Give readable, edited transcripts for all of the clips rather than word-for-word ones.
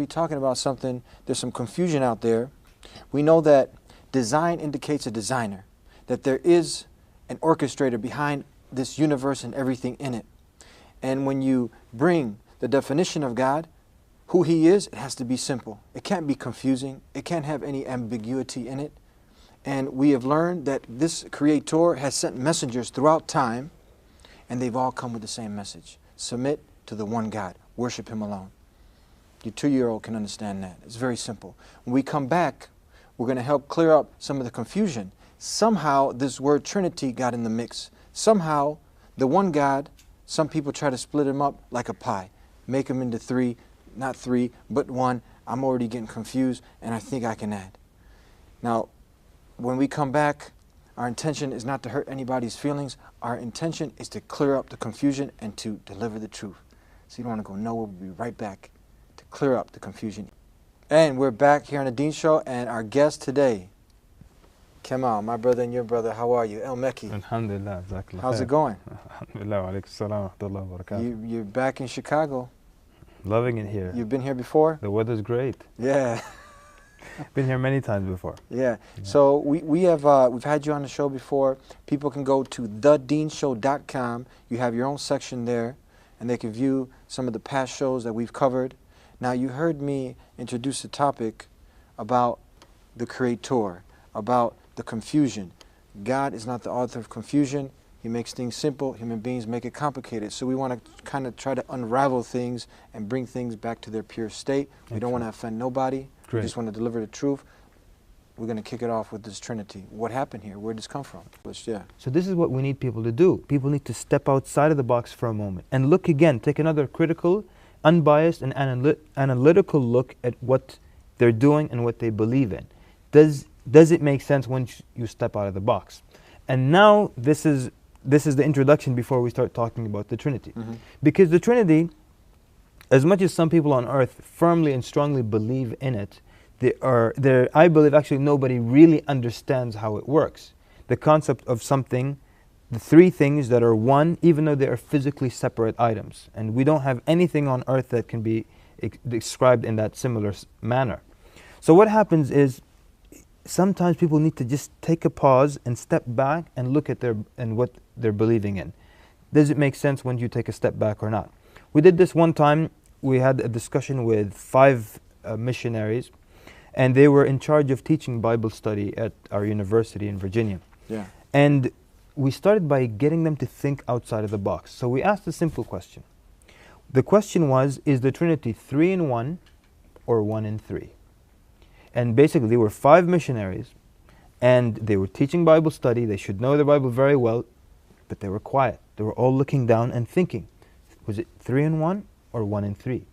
be talking about something, there's some confusion out there. We know that design indicates a designer, that there is an orchestrator behind this universe and everything in it. And when you bring the definition of God, who He is, it has to be simple. It can't be confusing. It can't have any ambiguity in it. And we have learned that this Creator has sent messengers throughout time, and they've all come with the same message. Submit to the one God. Worship Him alone. Your 2-year-old can understand that. It's very simple. When we come back, we're going to help clear up some of the confusion. Somehow this word Trinity got in the mix. Somehow the one God, some people try to split Him up like a pie. Make Him into 3, not 3, but 1. I'm already getting confused, and I think I can add. Now, when we come back, our intention is not to hurt anybody's feelings. Our intention is to clear up the confusion and to deliver the truth. So you don't want to go nowhere. We'll be right back to clear up the confusion. And we're back here on the Deen Show, and our guest today, Kemel, my brother and your brother. How are you? El Mekki. Alhamdulillah. How's it going? Alhamdulillah. Wa alaikum salam wa rahmatullahi wa barakatuh. You're back in Chicago. Loving it here. You've been here before? The weather's great. Yeah. Been here many times before. Yeah. So we've had you on the show before. People can go to thedeenshow.com. You have your own section there, and they can view some of the past shows that we've covered. Now, you heard me introduce the topic about the Creator, about the confusion. God is not the author of confusion. He makes things simple. Human beings make it complicated. So we want to kind of try to unravel things and bring things back to their pure state. We don't want to offend nobody. Great. We just want to deliver the truth. We're going to kick it off with this Trinity. What happened here? Where did this come from? Yeah. So this is what we need people to do. People need to step outside of the box for a moment and look again. Take another critical, unbiased, and analytical look at what they're doing and what they believe in. Does it make sense once you step out of the box? And now this is the introduction before we start talking about the Trinity. Mm-hmm. Because the Trinity, as much as some people on earth firmly and strongly believe in it, I believe actually nobody really understands how it works. The concept of something, the 3 things that are one, even though they are physically separate items. And we don't have anything on earth that can be described in that similar manner. So what happens is, sometimes people need to just take a pause and step back and look at what they're believing in. Does it make sense when you take a step back or not? We did this one time. We had a discussion with 5 missionaries, and they were in charge of teaching Bible study at our university in Virginia. Yeah. And we started by getting them to think outside of the box. So we asked a simple question. The question was, is the Trinity 3 in 1 or 1 in 3? And basically, there were 5 missionaries, and they were teaching Bible study. They should know the Bible very well, but they were quiet. They were all looking down and thinking, was it 3 in 1 or 1 in 3?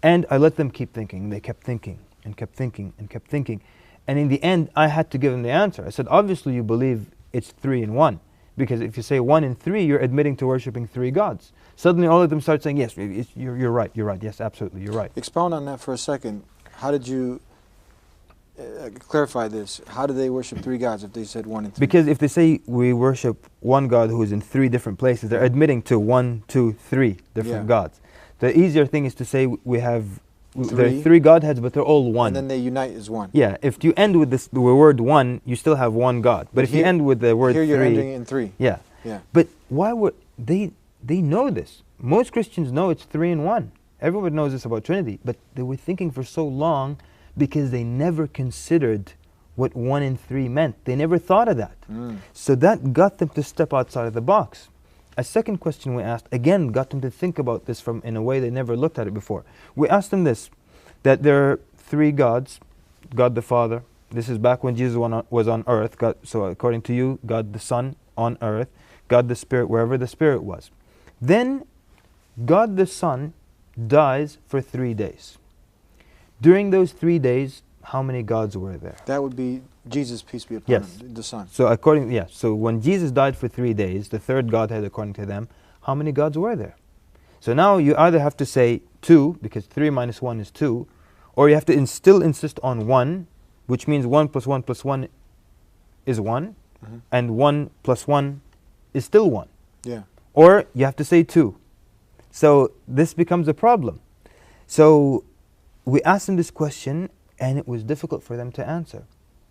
And I let them keep thinking. They kept thinking and kept thinking and kept thinking. And in the end, I had to give them the answer. I said, obviously you believe it's 3 in 1, because if you say 1 in 3, you're admitting to worshiping 3 gods. Suddenly all of them start saying, yes, you're right, yes, absolutely, you're right. Expound on that for a second. How did you clarify this? How do they worship 3 gods if they said 1 and 3? Because if they say we worship one God who is in 3 different places, they're admitting to 1, 2, 3 different gods. The easier thing is to say there are 3 godheads, but they're all one. And then they unite as one. Yeah, if you end with the word 1, you still have one God. But if you end with the word 3, here you're ending in 3. Yeah. Yeah. But why would they know this? Most Christians know it's 3 in 1. Everyone knows this about Trinity, but they were thinking for so long because they never considered what 1 in 3 meant. They never thought of that. So that got them to step outside of the box. A second question we asked, again, got them to think about this in a way they never looked at it before. We asked them this, that there are 3 gods, God the Father. This is back when Jesus was on earth. So according to you, God the Son on earth, God the Spirit wherever the Spirit was. Then God the Son dies for 3 days. During those 3 days, how many gods were there? That would be Jesus, peace be upon him, the Son. So so when Jesus died for 3 days, the 3rd Godhead according to them, how many gods were there? So now you either have to say 2, because 3 minus 1 is 2, or you have to still insist on 1, which means 1 plus 1 plus 1 is 1, and 1 plus 1 is still 1. Yeah. Or you have to say 2. So this becomes a problem. So we asked them this question, and it was difficult for them to answer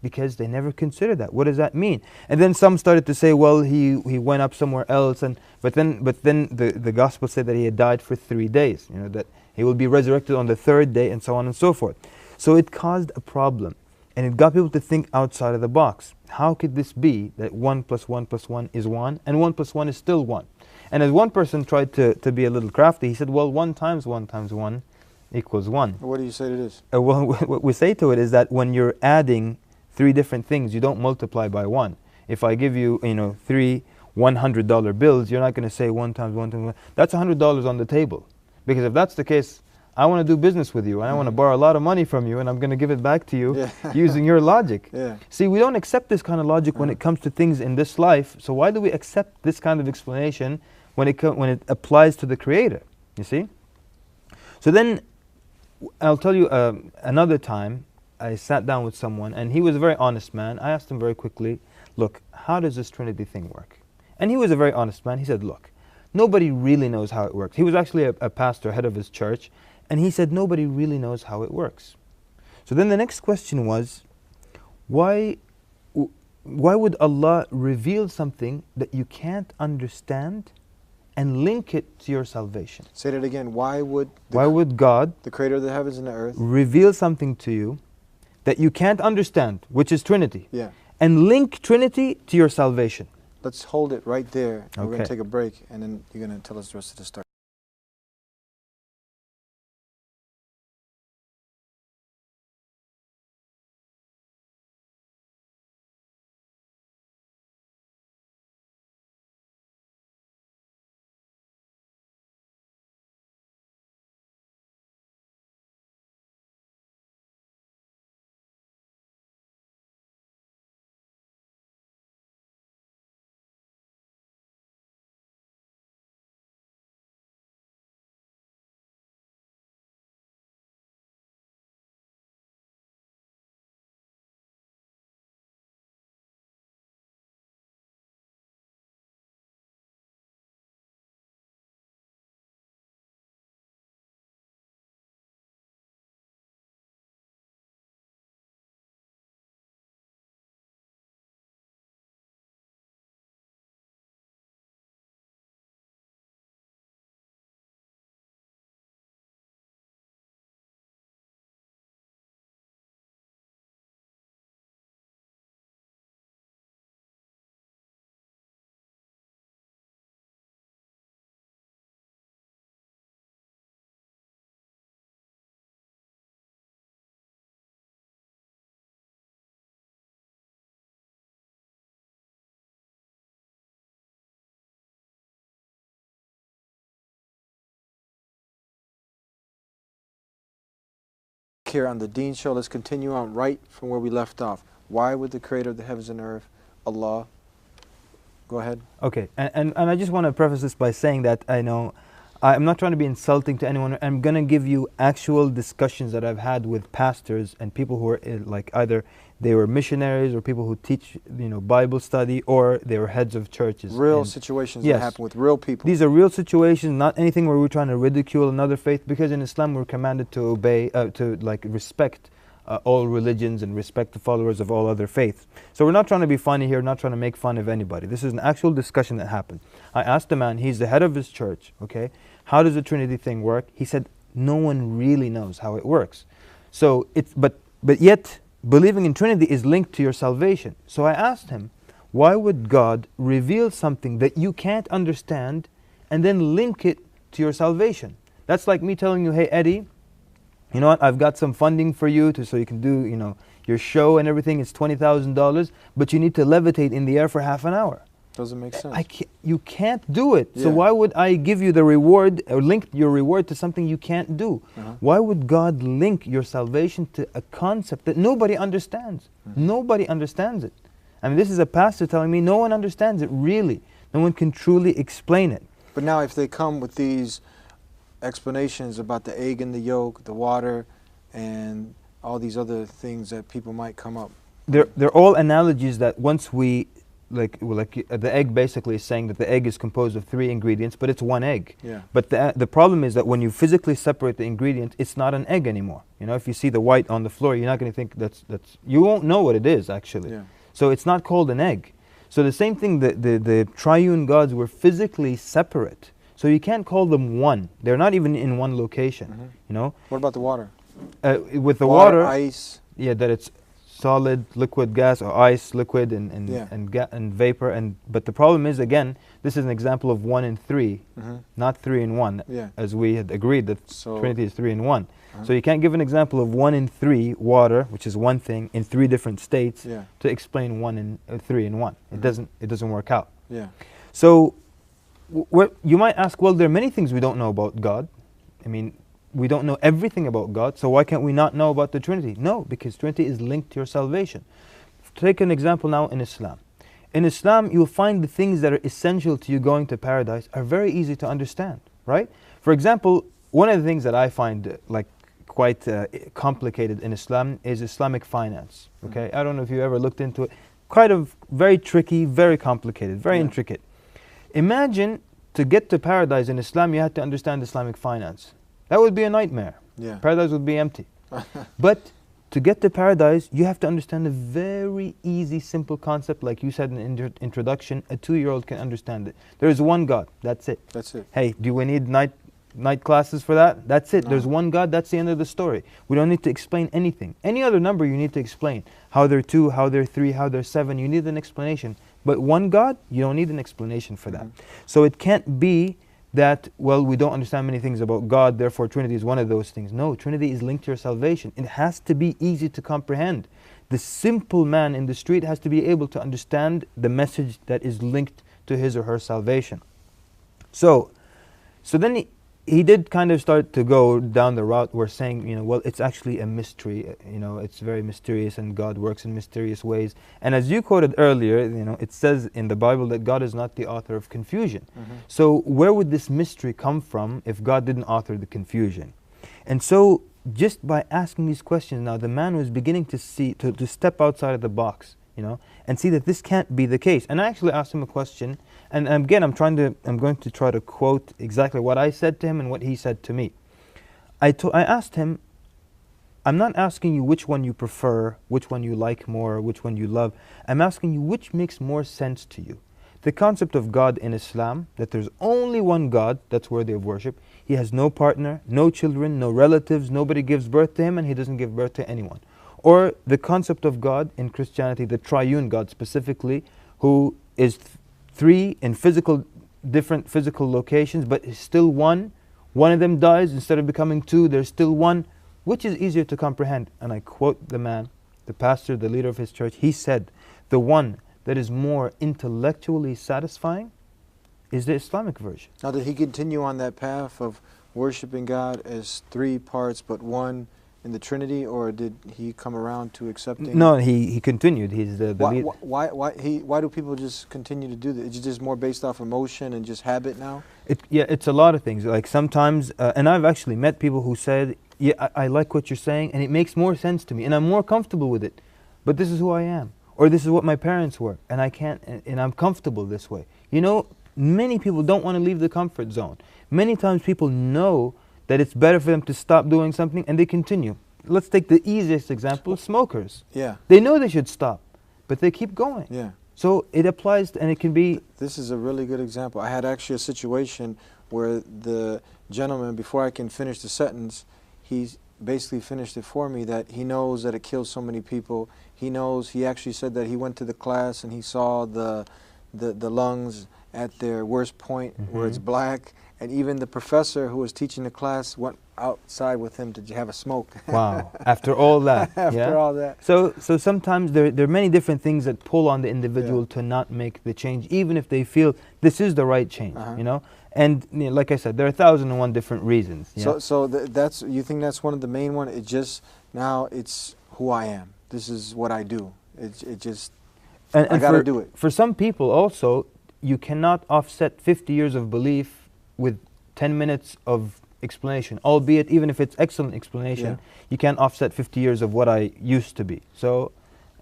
because they never considered that. What does that mean? And then some started to say, well, he went up somewhere else, but then the gospel said that he had died for 3 days, that he will be resurrected on the third day, and so on and so forth. So it caused a problem, and it got people to think outside of the box. How could this be that 1 + 1 + 1 is 1, and 1 + 1 is still 1? And as one person tried to be a little crafty, he said, well, 1 × 1 × 1 = 1. What do you say to this? Well, what we say to it is that when you're adding 3 different things, you don't multiply by 1. If I give you, 3 $100 bills, you're not going to say 1 × 1 × 1. That's $100 on the table. Because if that's the case, I want to do business with you, and I want to borrow a lot of money from you, and I'm going to give it back to you using your logic. See, we don't accept this kind of logic when it comes to things in this life. So why do we accept this kind of explanation when it applies to the Creator? You see? So then, I'll tell you another time, I sat down with someone, and he was a very honest man. I asked him very quickly, look, how does this Trinity thing work? And he was a very honest man. He said, look, nobody really knows how it works. He was actually a pastor, head of his church, and he said nobody really knows how it works. So then the next question was, why would Allah reveal something that you can't understand and link it to your salvation? Say that again. Why would God, the Creator of the heavens and the earth, reveal something to you that you can't understand, which is Trinity, and link Trinity to your salvation? Let's hold it right there. Okay. We're going to take a break, and then you're going to tell us the rest of the story. Here on the Deen Show, let's continue on right from where we left off. Why would the Creator of the heavens and earth, Allah, go ahead. Okay, and I just want to preface this by saying that I'm not trying to be insulting to anyone. I'm going to give you actual discussions that I've had with pastors and people who are like either they were missionaries or people who teach Bible study, or they were heads of churches. Real situations that happen with real people. These are real situations, not anything where we're trying to ridicule another faith, because in Islam we're commanded to obey, to respect all religions and respect the followers of all other faiths. So we're not trying to be funny here, not trying to make fun of anybody. This is an actual discussion that happened. I asked the man, he's the head of his church, okay, how does the Trinity thing work? He said, no one really knows how it works. So but yet believing in Trinity is linked to your salvation. So I asked him, why would God reveal something that you can't understand and then link it to your salvation? That's like me telling you, hey Eddie, you know what, I've got some funding for you so you can do your show and everything. It's $20,000, but you need to levitate in the air for half an hour. Doesn't make sense. You can't do it. So why would I give you the reward or link your reward to something you can't do? Why would God link your salvation to a concept that nobody understands? Nobody understands it. I mean, this is a pastor telling me no one understands it, really. No one can truly explain it. But now if they come with these explanations about the egg and the yolk, the water, and all these other things that people might come up. They're all analogies that once we the egg basically is saying that the egg is composed of 3 ingredients, but it's one egg. Yeah. But the problem is that when you physically separate the ingredient, it's not an egg anymore. You know, if you see the white on the floor, you're not going to think that's you won't know what it is actually. Yeah. So it's not called an egg. So the same thing, the triune gods were physically separate. So you can't call them one. They're not even in one location. Mhm. You know. What about the water? With the water, ice. yeah, that it's solid, liquid, gas, or ice, liquid, Yeah. and vapor. But the problem is, again, this is an example of 1 and 3, Mhm. not 3 and 1, Yeah. as we had agreed that So Trinity is 3 and 1. Uh-huh. So you can't give an example of 1 and 3 water, which is one thing, in 3 different states, Yeah. to explain 1 and 3 and 1. Mhm. It doesn't work out. Yeah. So you might ask, well, there are many things we don't know about God. I mean, we don't know everything about God, so why can't we not know about the Trinity? No, because Trinity is linked to your salvation. Take an example now in Islam. In Islam, you'll find the things that are essential to you going to paradise are very easy to understand, right? For example, one of the things that I find quite complicated in Islam is Islamic finance. Okay, I don't know if you ever looked into it. Kind of very tricky, very complicated, very intricate. Imagine to get to paradise in Islam, you had to understand Islamic finance. That would be a nightmare. Yeah. Paradise would be empty. But to get to paradise, you have to understand a very easy, simple concept, like you said in the introduction. A 2-year-old can understand it. There is one God. That's it. That's it. Hey, do we need night classes for that? That's it. No. There's one God. That's the end of the story. We don't need to explain anything. Any other number you need to explain. How they're 2, how they're 3, how they're 7. You need an explanation. But one God, you don't need an explanation for that. So it can't be that, well, we don't understand many things about God, therefore Trinity is one of those things. No, Trinity is linked to your salvation. It has to be easy to comprehend. The simple man in the street has to be able to understand the message that is linked to his or her salvation. So then he did kind of start to go down the route where saying, you know, well, it's actually a mystery, you know, it's very mysterious and God works in mysterious ways. And as you quoted earlier, you know, it says in the Bible that God is not the author of confusion. So where would this mystery come from if God didn't author the confusion? And so just by asking these questions now, the man was beginning to see, to step outside of the box, you know, and see that this can't be the case. And I actually asked him a question, and again, I'm going to try to quote exactly what I said to him and what he said to me. I asked him, I'm not asking you which one you prefer, which one you like more, which one you love. I'm asking you which makes more sense to you. The concept of God in Islam, that there's only one God that's worthy of worship. He has no partner, no children, no relatives, nobody gives birth to him, and he doesn't give birth to anyone. Or the concept of God in Christianity, the triune God specifically, who is 3 in different physical locations, but is still one. One of them dies, instead of becoming 2, there's still one. Which is easier to comprehend? And I quote the man, the pastor, the leader of his church. He said, the one that is more intellectually satisfying is the Islamic version. Now, did he continue on that path of worshiping God as 3 parts but one in the Trinity, or did he come around to accepting? No, he continued. He's the leader. Why do people just continue to do that? It's just more based off emotion and just habit now? Yeah, it's a lot of things. Like sometimes, and I've actually met people who said, yeah, I like what you're saying, and it makes more sense to me, and I'm more comfortable with it. But this is who I am, or this is what my parents were, and I can't, and I'm comfortable this way. You know, many people don't want to leave the comfort zone. Many times people know that it's better for them to stop doing something, and they continue. Let's take the easiest example, smokers. Yeah. They know they should stop, but they keep going. Yeah. So it applies, and it can be... This is a really good example. I had actually a situation where the gentleman, before I can finish the sentence, he basically finished it for me, that he knows that it kills so many people. He knows, he actually said that he went to the class and he saw the lungs at their worst point, where it's black, and even the professor who was teaching the class went outside with him to have a smoke. Wow, after all that. After all that. So sometimes there are many different things that pull on the individual to not make the change, even if they feel this is the right change, you know? And you know, like I said, there are 1,001 different reasons. So that's, you think that's one of the main ones? It just, now it's who I am. This is what I do. It just, I got to do it. For some people also, you cannot offset 50 years of belief with 10 minutes of explanation, albeit even if it's excellent explanation, you can't offset 50 years of what I used to be. So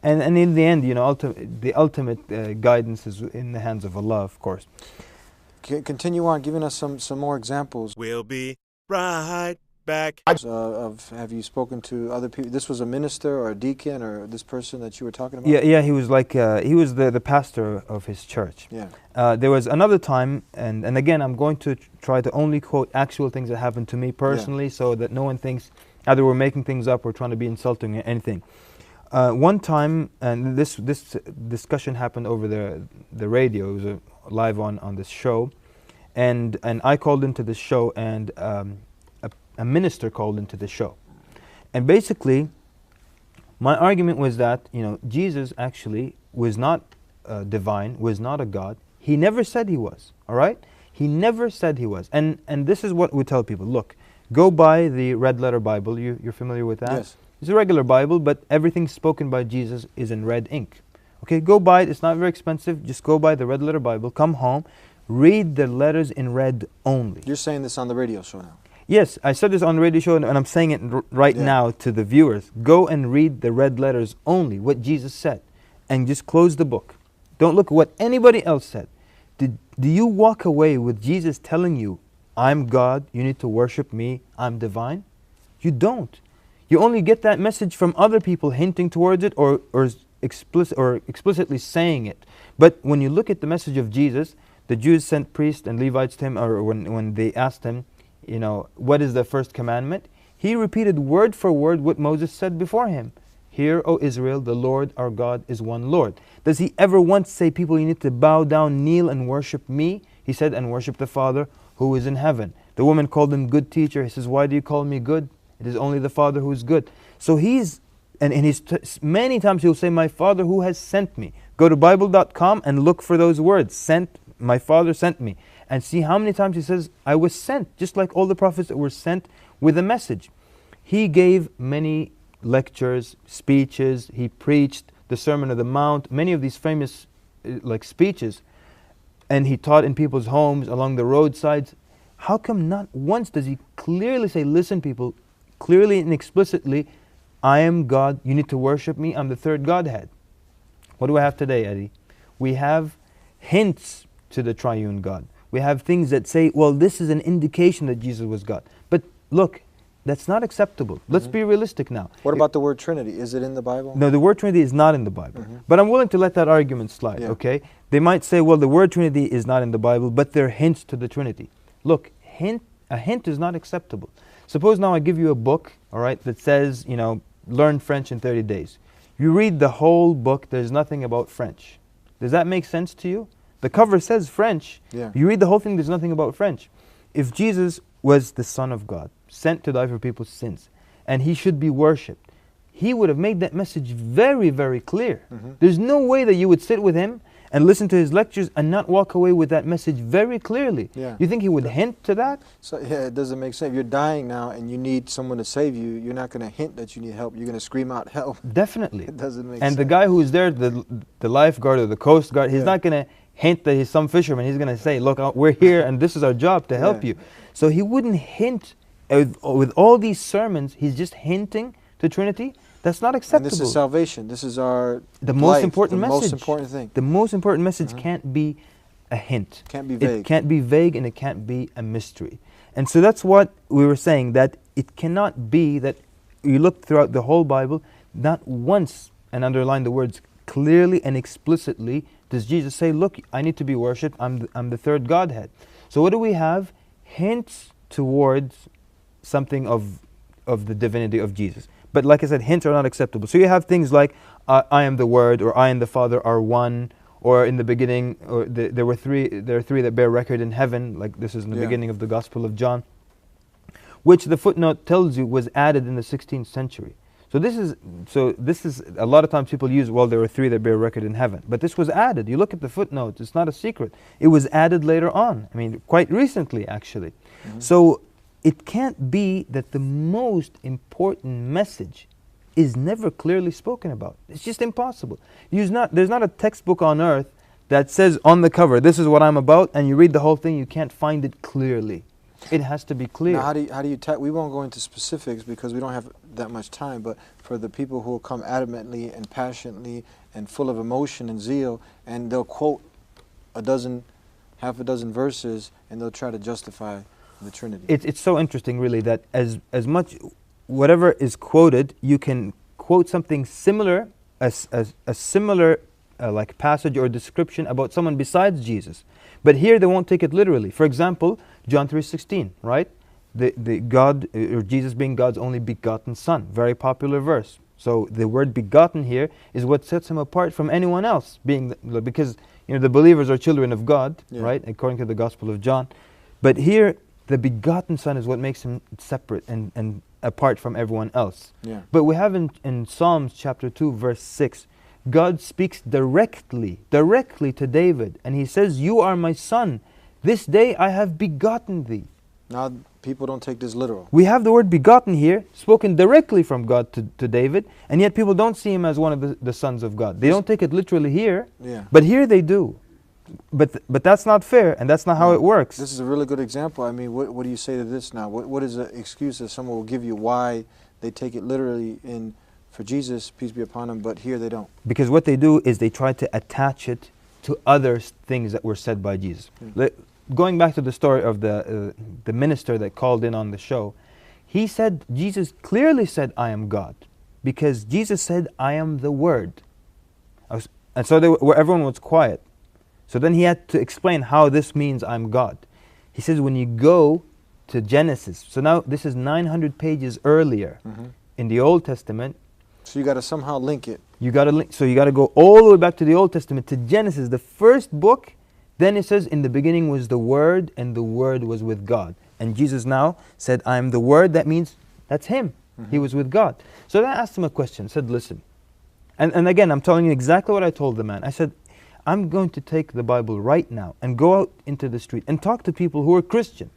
And in the end, you know, the ultimate guidance is in the hands of Allah, of course. Continue on giving us some more examples. We'll be right back. Have you spoken to other people? This was a minister or a deacon or this person that you were talking about? Yeah, he was like he was the pastor of his church. Yeah. There was another time, and again, I'm going to try to only quote actual things that happened to me personally, so that no one thinks either we're making things up or trying to be insulting or anything. One time, and this discussion happened over the radio. It was live on this show, and I called into the show, and a minister called into the show, and basically, my argument was that, you know, Jesus actually was not divine, was not a God. He never said he was. All right, he never said he was. And this is what we tell people: look, go buy the red letter Bible. You're familiar with that? Yes. It's a regular Bible, but everything spoken by Jesus is in red ink. Okay, go buy it. It's not very expensive. Just go buy the red letter Bible. Come home, read the letters in red only. You're saying this on the radio show now? Yes, I said this on the radio show, and I'm saying it right now to the viewers. Go and read the red letters only, what Jesus said, and just close the book. Don't look at what anybody else said. Do you walk away with Jesus telling you, I'm God, you need to worship me, I'm divine? You don't. You only get that message from other people hinting towards it or explicitly saying it. But when you look at the message of Jesus, the Jews sent priests and Levites to him, or when they asked him, you know, what is the first commandment? He repeated word for word what Moses said before him. Hear, O Israel, the Lord our God is one Lord. Does he ever once say, people, you need to bow down, kneel and worship me? He said, and worship the Father who is in heaven. The woman called him good teacher. He says, why do you call me good? It is only the Father who is good. So many times he'll say, my Father who has sent me. Go to Bible.com and look for those words. Sent, my Father sent me. And see how many times he says, I was sent, just like all the prophets that were sent with a message. He gave many lectures, speeches, he preached the Sermon on the Mount, many of these famous speeches, and he taught in people's homes, along the roadsides. How come not once does he clearly say, listen people, clearly and explicitly, I am God, you need to worship me, I'm the third Godhead. What do we have today, Eddie? We have hints to the triune God. We have things that say, well, this is an indication that Jesus was God. But look, that's not acceptable. Let's be realistic now. What about the word Trinity? Is it in the Bible? No, the word Trinity is not in the Bible. But I'm willing to let that argument slide, okay? They might say, well, the word Trinity is not in the Bible, but there are hints to the Trinity. Look, a hint is not acceptable. Suppose now I give you a book, all right, that says, you know, learn French in 30 days. You read the whole book, there's nothing about French. Does that make sense to you? The cover says French. Yeah. You read the whole thing, there's nothing about French. If Jesus was the Son of God, sent to die for people's sins, and he should be worshipped, he would have made that message very, very clear. There's no way that you would sit with him and listen to his lectures and not walk away with that message very clearly. Yeah. You think he would hint to that? So yeah, it doesn't make sense. If you're dying now and you need someone to save you, you're not going to hint that you need help. You're going to scream out help. Definitely. It doesn't make sense. And the guy who's there, the lifeguard or the coast guard, he's not going to hint that he's some fisherman. He's going to say, look, we're here and this is our job to help you. So he wouldn't hint. With all these sermons, he's just hinting to Trinity. That's not acceptable. And this is salvation. This is our most important message. The most important thing. The most important message can't be a hint. Can't be vague. It can't be vague and it can't be a mystery. And so that's what we were saying, that it cannot be that you look throughout the whole Bible, not once, and underline the words clearly and explicitly, does Jesus say, look, I need to be worshipped, I'm the third Godhead. So what do we have? Hints towards something of the divinity of Jesus. But like I said, hints are not acceptable. So you have things like, I am the Word, or I and the Father are one, or in the beginning, or there are three that bear record in heaven, like this is in the beginning of the Gospel of John, which the footnote tells you was added in the 16th century. So this is a lot of times people use, well, there are three that bear record in heaven, but this was added. You look at the footnotes; it's not a secret. It was added later on. I mean, quite recently, actually. So it can't be that the most important message is never clearly spoken about. It's just impossible. There's not a textbook on earth that says on the cover, this is what I'm about, and you read the whole thing, you can't find it clearly. It has to be clear. Now, how do you we won't go into specifics because we don't have that much time, but for the people who will come adamantly and passionately and full of emotion and zeal, and they'll quote half a dozen verses, and they'll try to justify the Trinity. It's so interesting, really, that as much, whatever is quoted, you can quote something similar, a similar like passage or description about someone besides Jesus. But here they won't take it literally. For example, John 3:16, right? The God, or Jesus being God's only begotten Son, very popular verse. So the word begotten here is what sets him apart from anyone else, because the believers are children of God, right? According to the Gospel of John. But here, the begotten Son is what makes him separate and apart from everyone else. Yeah. But we have in Psalms chapter 2, verse 6, God speaks directly to David, and he says, "You are my son. This day I have begotten thee." Now, people don't take this literal. We have the word begotten here, spoken directly from God to David, and yet people don't see him as one of the sons of God. They don't take it literally here, but here they do. But that's not fair, and that's not how it works. This is a really good example. I mean, what do you say to this now? What is the excuse that someone will give you why they take it literally for Jesus, peace be upon him, but here they don't? Because what they do is they try to attach it to other things that were said by Jesus. Going back to the story of the minister that called in on the show, he said, Jesus clearly said, "I am God," because Jesus said, "I am the Word." And so everyone was quiet. So then he had to explain how this means I'm God. He says, when you go to Genesis, so now this is 900 pages earlier in the Old Testament. So you got to somehow link it. So you got to go all the way back to the Old Testament, to Genesis, the first book. Then it says, in the beginning was the Word, and the Word was with God. And Jesus now said, "I am the Word." That means that's him. He was with God. So then I asked him a question. I said, listen. And again, I'm telling you exactly what I told the man. I said, I'm going to take the Bible right now and go out into the street and talk to people who are Christian.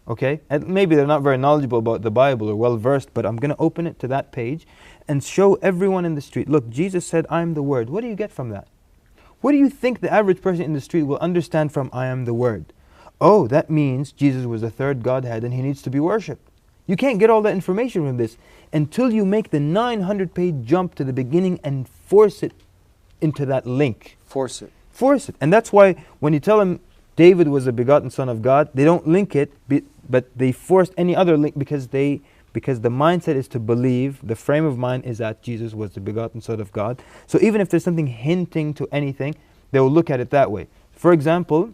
Okay? And maybe they're not very knowledgeable about the Bible or well-versed, but I'm going to open it to that page and show everyone in the street, look, Jesus said, "I am the Word." What do you get from that? What do you think the average person in the street will understand from "I am the Word"? Oh, that means Jesus was the third Godhead and he needs to be worshipped. You can't get all that information from this until you make the 900-page jump to the beginning and force it into that link. Force it. Force it. And that's why when you tell them David was a begotten Son of God, they don't link it, but they forced any other link because the mindset is to believe, the frame of mind is that Jesus was the begotten Son of God. So even if there's something hinting to anything, they will look at it that way. For example,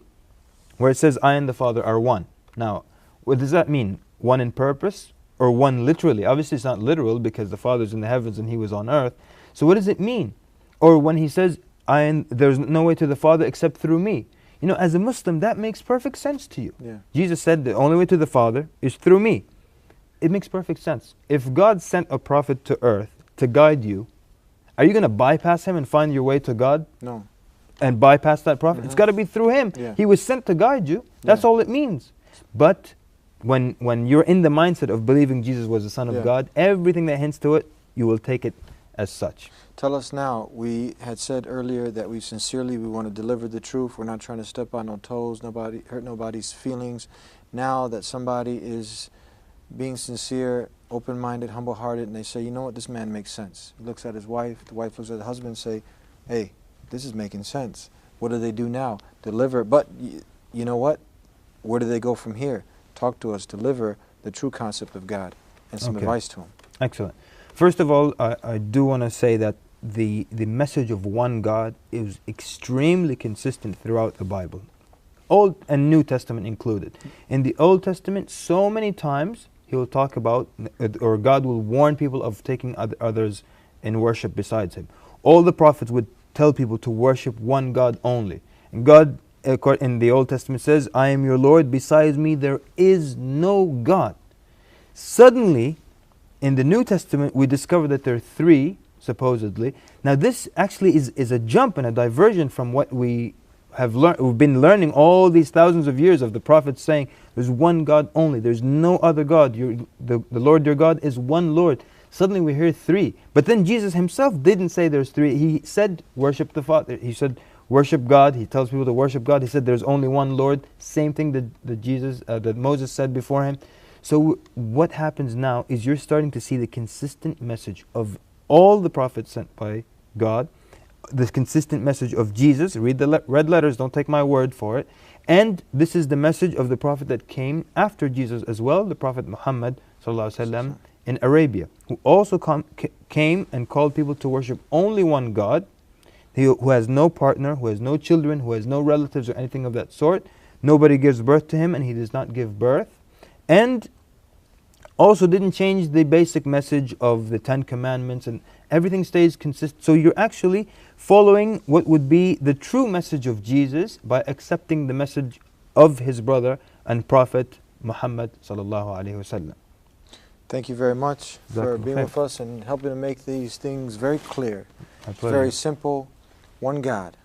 where it says, "I and the Father are one." Now, what does that mean? One in purpose or one literally? Obviously it's not literal because the Father's in the heavens and he was on earth. So what does it mean? Or when he says, "There's no way to the Father except through me." As a Muslim, that makes perfect sense to you. Yeah. Jesus said the only way to the Father is through me. It makes perfect sense. If God sent a prophet to earth to guide you, are you going to bypass him and find your way to God? No. And bypass that prophet? It's got to be through him. Yeah. He was sent to guide you. That's all it means. But when you're in the mindset of believing Jesus was the Son of God, everything that hints to it, you will take it as such. Tell us now, we had said earlier that we want to deliver the truth. We're not trying to step on no toes, hurt nobody's feelings. Now that somebody is being sincere, open-minded, humble-hearted, and they say, you know what, this man makes sense. He looks at his wife, the wife looks at the husband and say, hey, this is making sense. What do they do now? Deliver. But you know what? Where do they go from here? Talk to us, deliver the true concept of God and some advice to him. Excellent. First of all, I do want to say that the message of one God is extremely consistent throughout the Bible, Old and New Testament included. In the Old Testament, so many times he will talk about, or God will warn people of taking others in worship besides him. All the prophets would tell people to worship one God only. And God, in the Old Testament, says, "I am your Lord, besides me there is no God." Suddenly, in the New Testament, we discover that there are three, supposedly. Now this actually is a jump and a diversion from what we have learned. We've been learning all these thousands of years of the prophets saying, there's one God only, there's no other God, the Lord your God is one Lord. Suddenly we hear three. But then Jesus himself didn't say there's three. He said, worship the Father. He said, worship God. He tells people to worship God. He said there's only one Lord. Same thing that Moses said before him. So what happens now is you're starting to see the consistent message of all the prophets sent by God, the consistent message of Jesus. Read the red letters, don't take my word for it. And this is the message of the prophet that came after Jesus as well, the Prophet Muhammad ﷺ in Arabia, who also came and called people to worship only one God, who has no partner, who has no children, who has no relatives or anything of that sort. Nobody gives birth to him and he does not give birth. And also didn't change the basic message of the 10 Commandments, and everything stays consistent. So you're actually following what would be the true message of Jesus by accepting the message of his brother and Prophet Muhammad sallallahu alaihi wasallam. Thank you very much for being khair. with us and helping to make these things very clear. My It's pleasure. very simple, one God.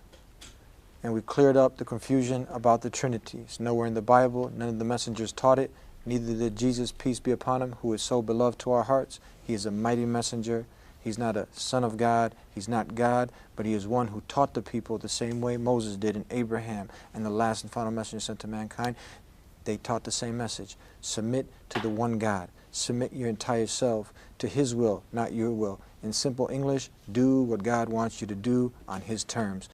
And we cleared up the confusion about the Trinity. It's nowhere in the Bible, none of the messengers taught it, neither did Jesus, peace be upon him, who is so beloved to our hearts. He is a mighty messenger. He's not a son of God, he's not God, but he is one who taught the people the same way Moses did and Abraham and the last and final messenger sent to mankind. They taught the same message. Submit to the one God. Submit your entire self to his will, not your will. In simple English, do what God wants you to do on his terms.